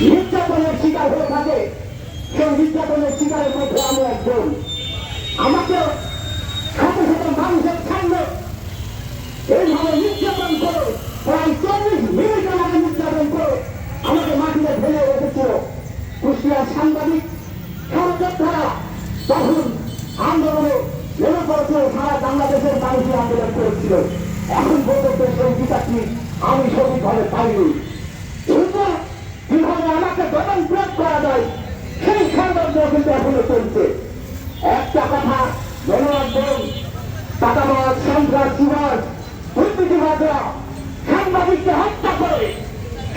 নির্যাতনের শিকার হয়ে থাকে, সেই নির্যাতনের শিকারের মধ্যে আমি একজন। আমাকে শত শত মানুষের সামনে এইভাবে নির্যাতন করে প্রায় 40 মিনিট আমাকে নির্যাতন করে আমাকে মাটিতে ফেলে রেখেছিল কুষ্টিয়ার সাংবাদিক সরকার। তখন আন্দোলনে নেমে পড়েছিল, সারা বাংলাদেশের মানুষই আন্দোলন করেছিল। এখন পর্যন্ত সেই বিচারটি আমি সঠিকভাবে পাইনি। কিন্তু কিভাবে আমাকে দমন প্রয়োগ করা যায় সেই সংবাদ কিন্তু এখনো চলছে। একটা কথা মনে রাখবেন, টাকাবাজ, সন্ত্রাসীবাজ, দুর্নীতিবাজরা সাংবাদিককে হত্যা করে,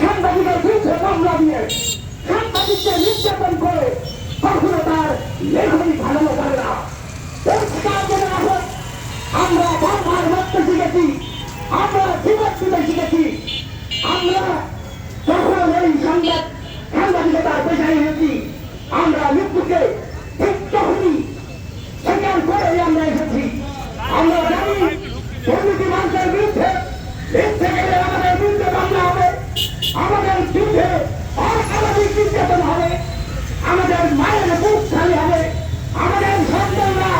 সাংবাদিকের বিরুদ্ধে মামলা দিয়ে, সাংবাদিককে নির্যাতন করে কখনো তার লেখনী ভালো করে না। আমরা বারবার লড়তে শিখেছি, আমরা জীবন দিতে শিখেছি। আমরা যখন এই সাংবাদিকতার পেশায় এসেছি, আমরা মৃত্যুকে ঠিক তখনই স্বীকার করে আমরা এসেছি। আমরা জানি দুর্নীতি মানুষের বিরুদ্ধে লিখতে গেলে আমাদের বিরুদ্ধে মামলা হবে, আমাদের যুদ্ধে অসামাজিক নির্যাতন হবে, আমাদের মায়ের বুক খালি হবে, আমাদের সন্তানরা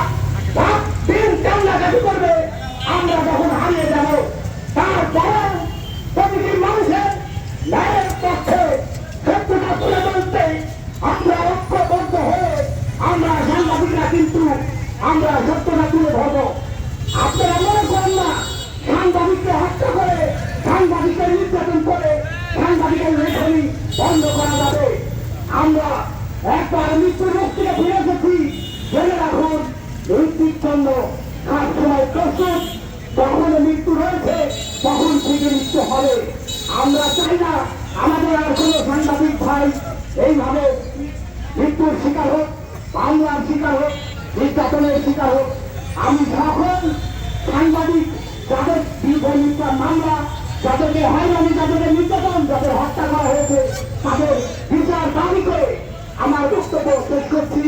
দিন কান্নাকাটি করবে। আমরা যখন হারিয়ে যাব, তারপর প্রতিটি মানুষের ন্যায়ের পক্ষে সত্যতা তুলে বলতে আমরা ঐক্যবদ্ধ হয়ে আমরা সাংবাদিকরা কিন্তু আমরা সত্যতা তুলে ধরব। আপনারা মনে করেন না সাংবাদিককে হত্যা করে, সাংবাদিকের নির্যাতন করে সাংবাদিকের লেখনী বন্ধ করা যাবে। আমরা একবার মৃত্যুর মুখ থেকে ফিরে এসেছি, জেনে রাখুন মৃত্যুর জন্য কাজ সময় প্রস্তুত। যখন মৃত্যু রয়েছে তখন থেকে মৃত্যু হবে। আমরা চাই না আমাদের আর কোনো সাংবাদিক ভাই এইভাবে মৃত্যুর শিকার হোক, বাংলার শিকার হোক, নির্যাতনের শিকার হোক। আমি সকল সাংবাদিক যাদের দীর্ঘ মামলা, যাদেরকে হয়রানি, যাদেরকে নির্যাতন, যাদের হত্যা করা হয়েছে তাদের বিচার দাবি করে আমার বক্তব্য শেষ করছি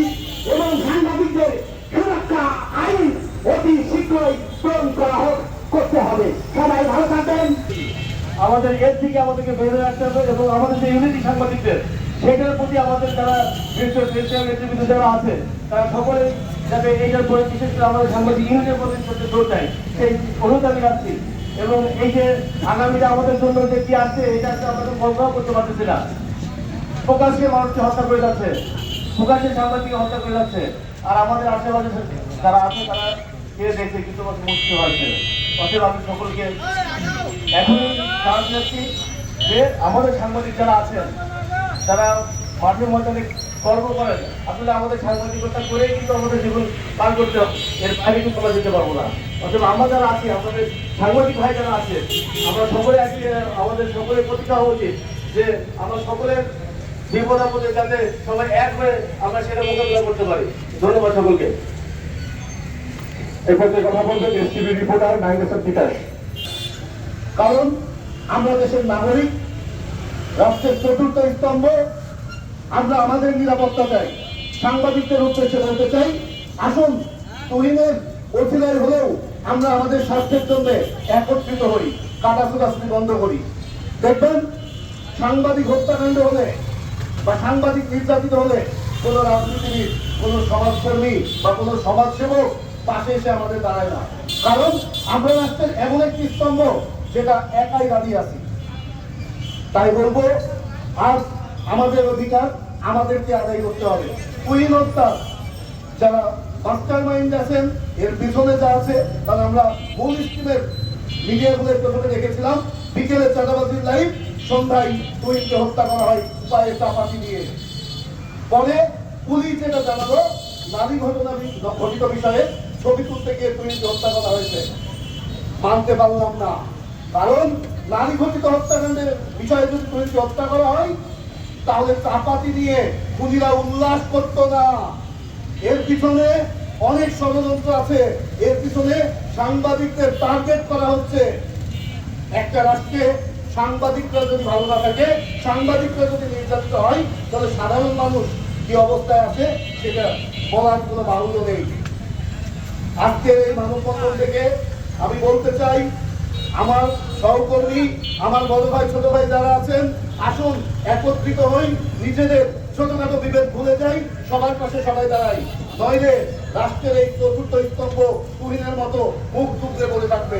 এবং সাংবাদিকদের সুরক্ষা আইন অতি শীঘ্রই প্রয়োগ করা হোক, করতে হবে। সবাই ভালো থাকবেন। আমাদের এর থেকে আমাদেরকে বেঁধে রাখতে হবে এবং আমাদের যে ইউনিটি সাংবাদিকদের সেটার প্রতি আমাদের যারা নেতৃবৃন্দ যারা আছে তারা সকলেই যাতে এইটার পরে বিশেষ করে আমাদের সাংবাদিক ইউনিটের প্রতি জোর দেয় সেই অনুরোধ আমি রাখছি। এবং এই যে আগামীতে আমাদের জন্য যে কি আসছে এটা আমরা কল্পনা করতে পারতেছি না। প্রকাশ্যে মানুষকে হত্যা করে যাচ্ছে, প্রকাশ্যে সাংবাদিককে হত্যা করে যাচ্ছে, আর আমাদের আশেপাশে যারা আছে তারা কে দেখছে কিন্তু মুক্তি হয়েছে। অতএব আমি সকলকে এখনই সাহায্য করছি যে আমাদের সাংবাদিক যারা আছেন তারা মাঠের ময়দানে গর্ব করেন। আসলে আমাদের সাংবাদিকতা করেই কিন্তু আমাদের জীবন পার করতে হবে, এর বাইরে কিন্তু আমরা যেতে পারবো না। অথবা আমরা যারা আছি, আমাদের সাংবাদিক ভাই যারা আছে, আমরা সকলে আমাদের সকলের প্রতিজ্ঞা হওয়া উচিত যে আমরা সকলের বিপদ আপদে যাতে সবাই এক হয়ে আমরা সেটা মোকাবিলা করতে পারি। ধন্যবাদ সকলকে। এই পর্যায়ে কথা বলবেন এসটিভি রিপোর্টার নাইমেশ্বর তিতাস। কারণ আমরা দেশের নাগরিক, রাষ্ট্রের চতুর্থ স্তম্ভ, আমরা আমাদের নিরাপত্তা চাই। সাংবাদিকদের উদ্দেশ্যে বলতে চাই, আসুন তুহিনের অধীনের হলেও আমরা আমাদের স্বার্থের জন্য একত্রিত হই, কাটাছুটাছুটি বন্ধ করি। দেখবেন সাংবাদিক হত্যাকাণ্ড হলে বা সাংবাদিক নির্যাতিত হলে কোনো রাজনীতিবিদ, কোনো সমাজকর্মী বা কোনো সমাজসেবক পাশে এসে আমাদের দাঁড়ায় না। কারণ আমরা রাষ্ট্রের এমন একটি স্তম্ভ যেটা একাই দাঁড়িয়ে আছি। তাই বলবো, আজ আমাদের অধিকার আমাদেরকে আদায় করতে হবে। কুইন হত্যা যারা মাস্টার মাইন্ড আছেন, এর পিছনে যা আছে, কারণ আমরা মূল স্ট্রিমের মিডিয়াগুলোর প্রথমে দেখেছিলাম বিকেলে চাঁদাবাজির লাইভ, সন্ধ্যায় কুইনকে হত্যা করা হয় পায়ে চাপাতি দিয়ে। পরে পুলিশ যেটা জানালো, নারী ঘটনা ঘটিত বিষয়ে ছবি তুলতে গিয়ে কুইনকে হত্যা করা হয়েছে। মানতে পারলাম না, কারণ নারী ঘটিত হত্যাকাণ্ডের বিষয়ে যদি কুইনকে হত্যা করা হয় তাহলে চাপাতি দিয়ে খুনিরা উল্লাস করতো না। এর পিছনে অনেক ষড়যন্ত্র আছে, এর পিছনে সাংবাদিকদের টার্গেট করা হচ্ছে। একটা রাষ্ট্রে সাংবাদিকরা যদি ভালো না থাকে, সাংবাদিকরা যদি নির্যাতিত হয়, তাহলে সাধারণ মানুষ কি অবস্থায় আছে সেটা বলার কোনো বাহুল্য নেই। আজকের এই মানববন্ধন থেকে আমি বলতে চাই, আমার সহকর্মী, আমার বড় ভাই ছোট ভাই যারা আছেন, আসুন একত্রিত হই, নিজেদের ছোটখাটো বিভেদ ভুলে যাই, সবার পাশে সবাই দাঁড়াই। নইলে রাষ্ট্রের এই চতুর্থ স্তম্ভ তুহিনের মতো মুখ টুকরে বলে থাকবে।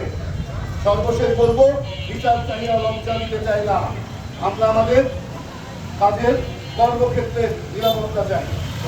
সর্বশেষ বলবো, বিচার চাই না, লজ্জা দিতে চাই না। আমরা আমাদের কাজের কর্মক্ষেত্রে নিরাপত্তা চাই।